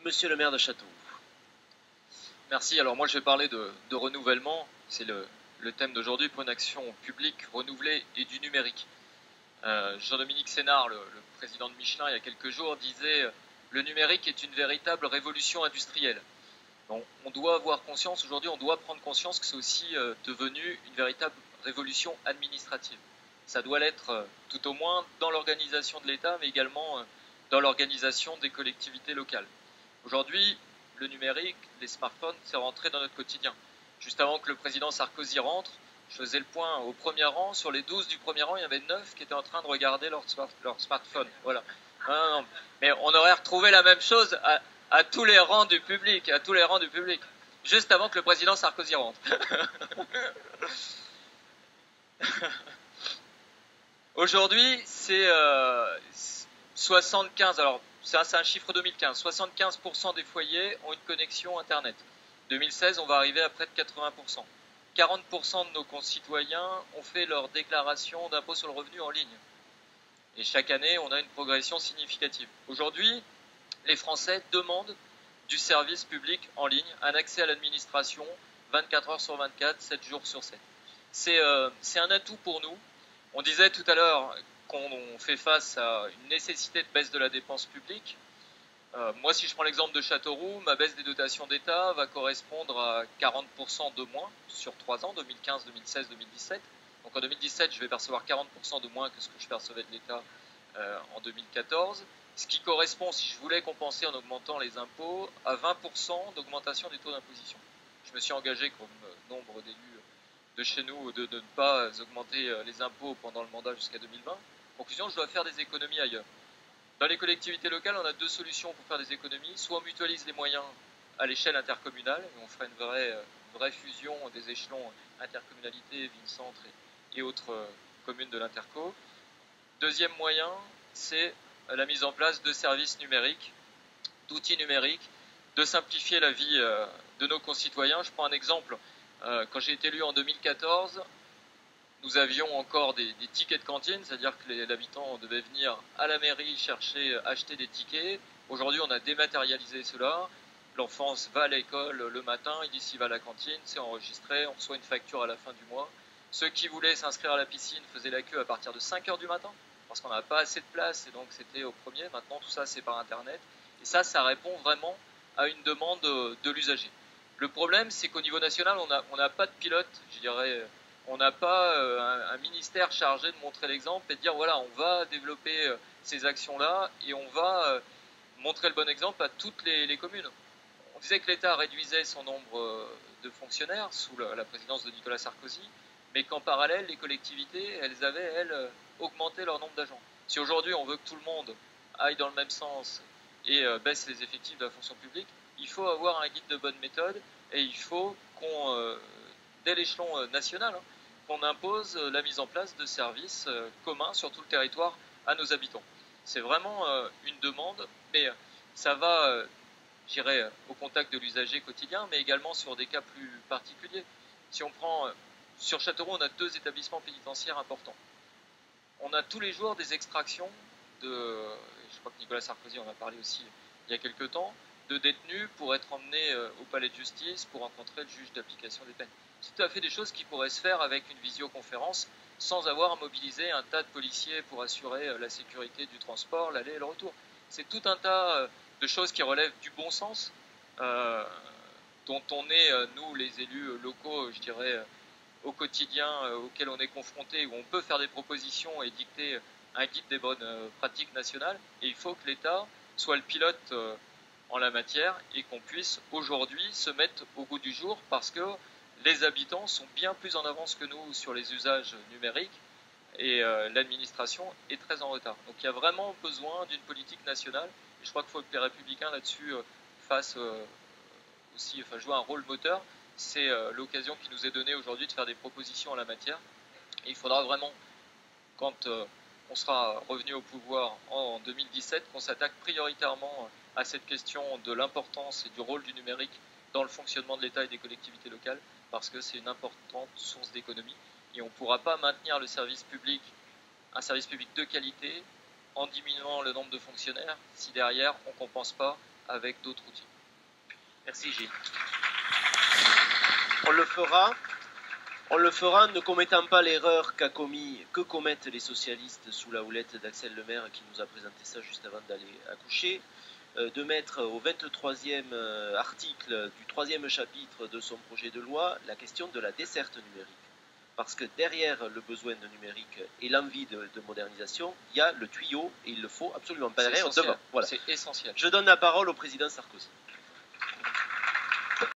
Monsieur le maire de Châteauroux. Merci. Alors moi je vais parler de renouvellement. C'est le thème d'aujourd'hui pour une action publique renouvelée et du numérique. Jean-Dominique Sénard, le président de Michelin, il y a quelques jours, disait « Le numérique est une véritable révolution industrielle ». Bon, on doit avoir conscience, aujourd'hui on doit prendre conscience que c'est aussi devenu une véritable révolution administrative. Ça doit l'être tout au moins dans l'organisation de l'État, mais également dans l'organisation des collectivités locales. Aujourd'hui, le numérique, les smartphones, c'est rentré dans notre quotidien. Juste avant que le président Sarkozy rentre, je faisais le point au premier rang. Sur les 12 du premier rang, il y avait 9 qui étaient en train de regarder leur smartphone. Voilà. Non. Mais on aurait retrouvé la même chose à tous les rangs du public, juste avant que le président Sarkozy rentre. Aujourd'hui, c'est 75, alors ça c'est un chiffre 2015, 75% des foyers ont une connexion Internet. 2016, on va arriver à près de 80%. 40% de nos concitoyens ont fait leur déclaration d'impôt sur le revenu en ligne. Et chaque année, on a une progression significative. Aujourd'hui, les Français demandent du service public en ligne, un accès à l'administration 24 heures sur 24, 7 jours sur 7. C'est un atout pour nous. On disait tout à l'heure qu'on fait face à une nécessité de baisse de la dépense publique. Moi, si je prends l'exemple de Châteauroux, ma baisse des dotations d'État va correspondre à 40% de moins sur 3 ans, 2015, 2016, 2017. Donc en 2017, je vais percevoir 40% de moins que ce que je percevais de l'État en 2014, ce qui correspond, si je voulais compenser en augmentant les impôts, à 20% d'augmentation des taux d'imposition. Je me suis engagé, comme nombre d'élus de chez nous, de ne pas augmenter les impôts pendant le mandat jusqu'à 2020. Conclusion, je dois faire des économies ailleurs. Dans les collectivités locales, on a deux solutions pour faire des économies. Soit on mutualise les moyens à l'échelle intercommunale, et on ferait une vraie fusion des échelons intercommunalité, ville-centre et autres communes de l'interco. Deuxième moyen, c'est la mise en place de services numériques, d'outils numériques, de simplifier la vie de nos concitoyens. Je prends un exemple. Quand j'ai été élu en 2014, nous avions encore des tickets de cantine, c'est-à-dire que l'habitant devait venir à la mairie chercher, acheter des tickets. Aujourd'hui, on a dématérialisé cela. L'enfant va à l'école le matin, il dit s'il va à la cantine, c'est enregistré, on reçoit une facture à la fin du mois. Ceux qui voulaient s'inscrire à la piscine faisaient la queue à partir de 5 heures du matin, parce qu'on n'avait pas assez de place, et donc c'était au premier. Maintenant, tout ça, c'est par Internet. Et ça répond vraiment à une demande de l'usager. Le problème, c'est qu'au niveau national, on n'a pas de pilote, je dirais. On n'a pas un ministère chargé de montrer l'exemple et de dire voilà, on va développer ces actions-là et on va montrer le bon exemple à toutes les communes. On disait que l'État réduisait son nombre de fonctionnaires sous la présidence de Nicolas Sarkozy, mais qu'en parallèle, les collectivités, elles avaient, elles, augmenté leur nombre d'agents. Si aujourd'hui on veut que tout le monde aille dans le même sens et baisse les effectifs de la fonction publique, il faut avoir un guide de bonne méthode et il faut qu'on, dès l'échelon national, qu'on impose la mise en place de services communs sur tout le territoire à nos habitants. C'est vraiment une demande, mais ça va, j'irai au contact de l'usager quotidien, mais également sur des cas plus particuliers. Si on prend, sur Châteauroux, on a 2 établissements pénitentiaires importants. On a tous les jours des extractions je crois que Nicolas Sarkozy en a parlé aussi il y a quelques temps, de détenus pour être emmenés au palais de justice pour rencontrer le juge d'application des peines. C'est tout à fait des choses qui pourraient se faire avec une visioconférence sans avoir à mobiliser un tas de policiers pour assurer la sécurité du transport, l'aller et le retour. C'est tout un tas de choses qui relèvent du bon sens, dont on est, nous, les élus locaux, je dirais, au quotidien, auxquels on est confronté, où on peut faire des propositions et dicter un guide des bonnes pratiques nationales. Et il faut que l'État soit le pilote en la matière et qu'on puisse aujourd'hui se mettre au goût du jour parce que les habitants sont bien plus en avance que nous sur les usages numériques et l'administration est très en retard. Donc il y a vraiment besoin d'une politique nationale et je crois qu'il faut que les Républicains là-dessus fassent aussi, jouer un rôle moteur. C'est l'occasion qui nous est donnée aujourd'hui de faire des propositions en la matière. Et il faudra vraiment, quand on sera revenu au pouvoir en 2017, qu'on s'attaque prioritairement à cette question de l'importance et du rôle du numérique dans le fonctionnement de l'État et des collectivités locales, parce que c'est une importante source d'économie. Et on ne pourra pas maintenir le service public, un service public de qualité, en diminuant le nombre de fonctionnaires si derrière on ne compense pas avec d'autres outils. Merci Gilles. On le fera en ne commettant pas l'erreur que commettent les socialistes sous la houlette d'Axel Lemaire qui nous a présenté ça juste avant d'aller accoucher, de mettre au 23e article du 3e chapitre de son projet de loi la question de la desserte numérique. Parce que derrière le besoin de numérique et l'envie de modernisation, il y a le tuyau et il le faut absolument pas derrière, devant. Voilà. C'est essentiel. Je donne la parole au président Sarkozy.